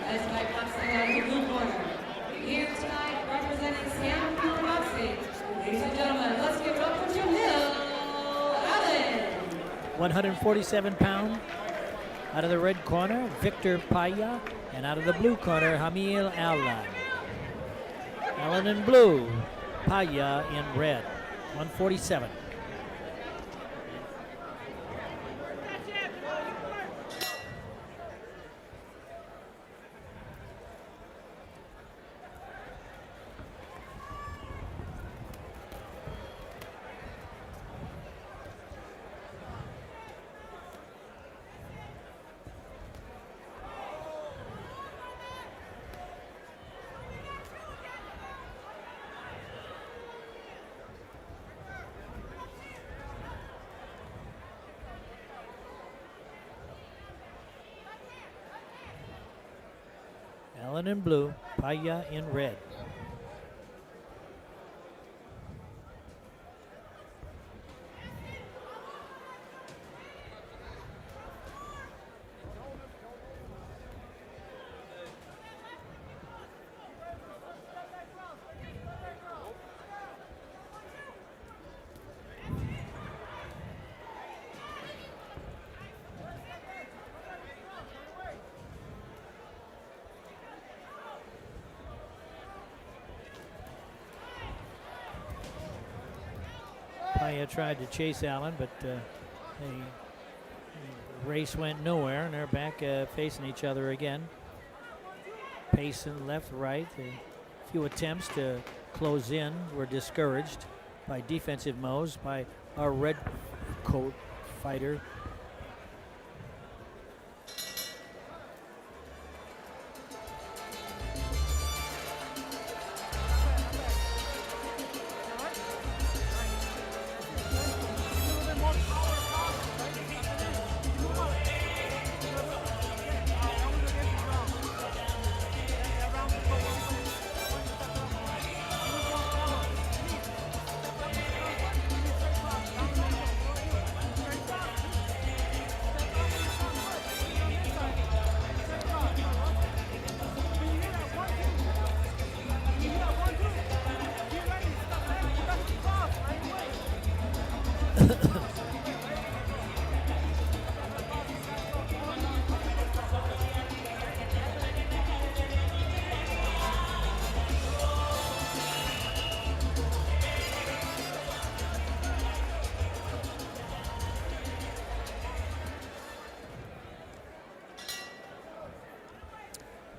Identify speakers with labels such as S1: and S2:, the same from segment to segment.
S1: As tonight boxing out of the blue corner. Here tonight representing San Pure Boxing. Ladies and gentlemen, let's give it up for Jamel Allen.
S2: 147-pound. Out of the red corner, Victor Paya. And out of the blue corner, Jamel Allen. Allen in blue, Paya in red. 147. Allen in blue, Paya in red. Paya tried to chase Allen, but the race went nowhere, and they're back facing each other again. Pacing left, right. A few attempts to close in were discouraged by defensive moves by our red coat fighter.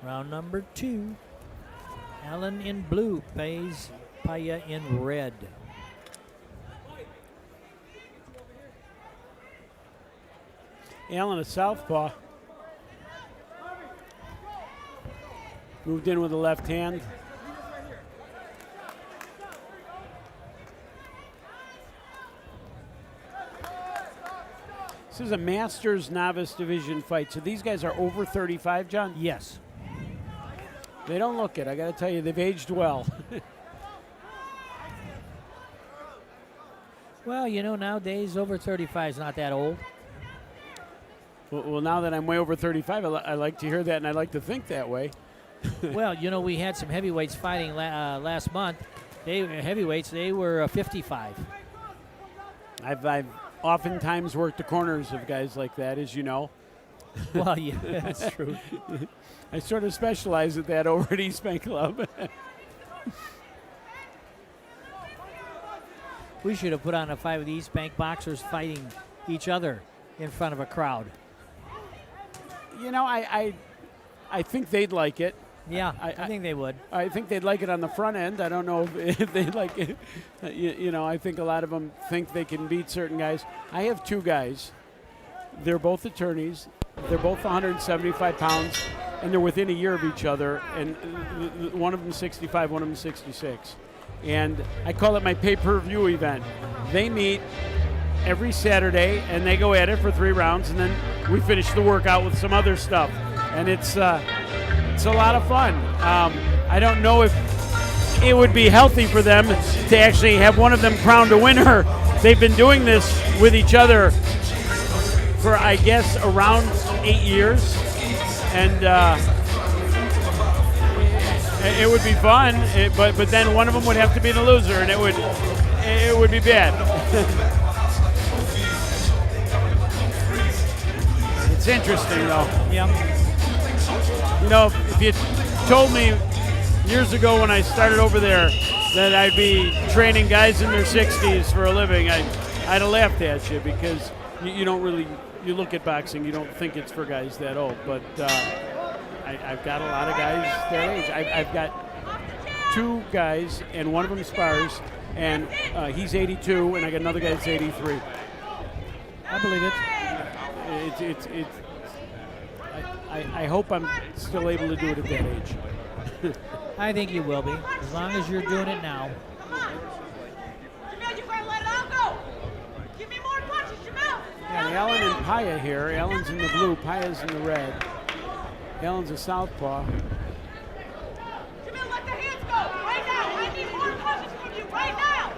S2: Round number 2. Allen in blue, Paya in red.
S3: Allen, a southpaw. Moved in with the left hand. This is a Masters Novice Division fight. So these guys are over 35, John?
S2: Yes.
S3: They don't look it. I got to tell you, they've aged well.
S2: Well, you know, nowadays over 35 is not that old.
S3: Well, now that I'm way over 35, I like to hear that, and I like to think that way.
S2: Well, you know, we had some heavyweights fighting last month. They were 55.
S3: I've oftentimes worked the corners of guys like that, as you know.
S2: Well, yeah, that's true.
S3: I sort of specialize at that over at East Bank Club.
S2: We should have put on a fight with the East Bank boxers fighting each other in front of a crowd.
S3: You know, I think they'd like it.
S2: Yeah, I think they would.
S3: I think they'd like it on the front end. I don't know if they'd like it. You know, I think a lot of them think they can beat certain guys. I have 2 guys. They're both attorneys. They're both 175 pounds, and they're within a year of each other. And one of them 65, one of them 66. And I call it my pay-per-view event. They meet every Saturday, and they go at it for 3 rounds, and then we finish the workout with some other stuff. And it's a lot of fun. I don't know if it would be healthy for them to actually have one of them crowned a winner. They've been doing this with each other for, I guess, around 8 years. And It would be fun, but then one of them would have to be the loser, and it would be bad. It's interesting, though.
S2: Yeah.
S3: You know, if you told me years ago when I started over there that I'd be training guys in their 60s for a living, I'd have laughed at you, because you don't really, you look at boxing, you don't think it's for guys that old. But I've got a lot of guys their age. I've got 2 guys, and one of them spars, and he's 82, and I got another guy that's 83.
S2: I believe it.
S3: I hope I'm still able to do it at that age.
S2: I think you will be, as long as you're doing it now.
S4: Jamel, you gotta let it all go. Give me more punches, Jamel.
S3: Yeah, Allen and Paya here. Allen's in the blue, Paya's in the red. Allen's a southpaw.
S4: Jamel, let the hands go right now. I need more punches from you right now.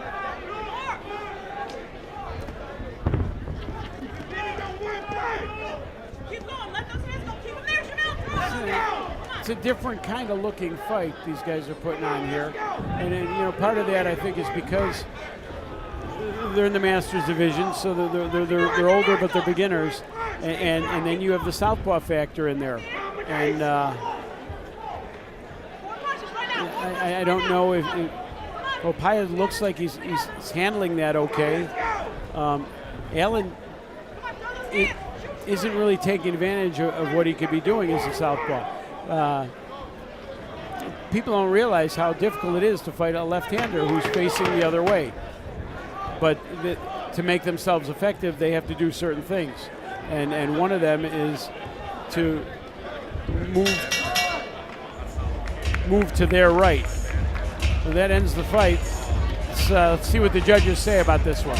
S4: Keep going. Let those hands go. Keep them there, Jamel.
S3: It's a different kind of looking fight these guys are putting on here, and then, part of that I think is because they're in the Masters division, so they're older, but they're beginners, and then you have the southpaw factor in there, and I don't know if Paya looks like he's handling that okay. Allen isn't really taking advantage of what he could be doing as a southpaw. People don't realize how difficult it is to fight a left-hander who's facing the other way. But to make themselves effective, they have to do certain things. And one of them is to move to their right. So that ends the fight. Let's see what the judges say about this one.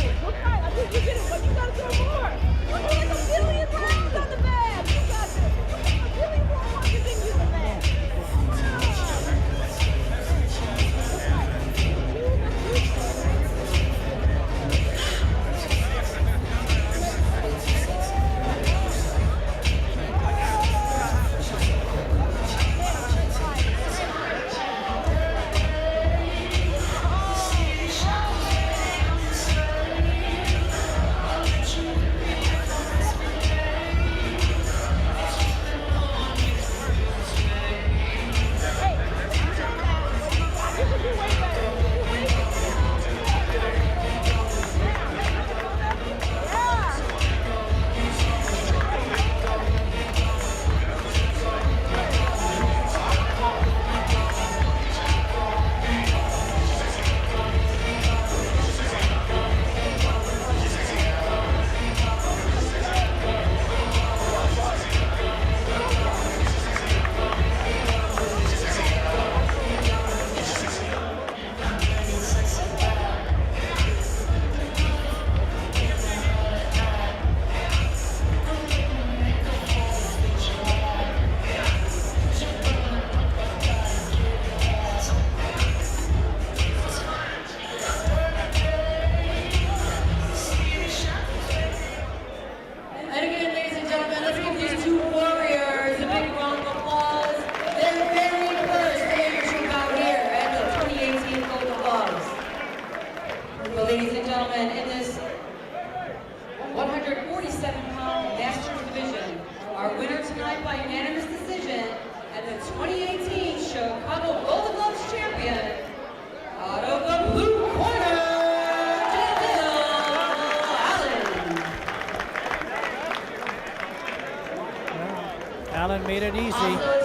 S1: Ladies and gentlemen, in this 147-pound Masters division, our winner tonight by unanimous decision and the 2018 Chicago Golden Gloves champion, out of the blue corner, Jamel.
S2: Allen made it easy.
S1: Also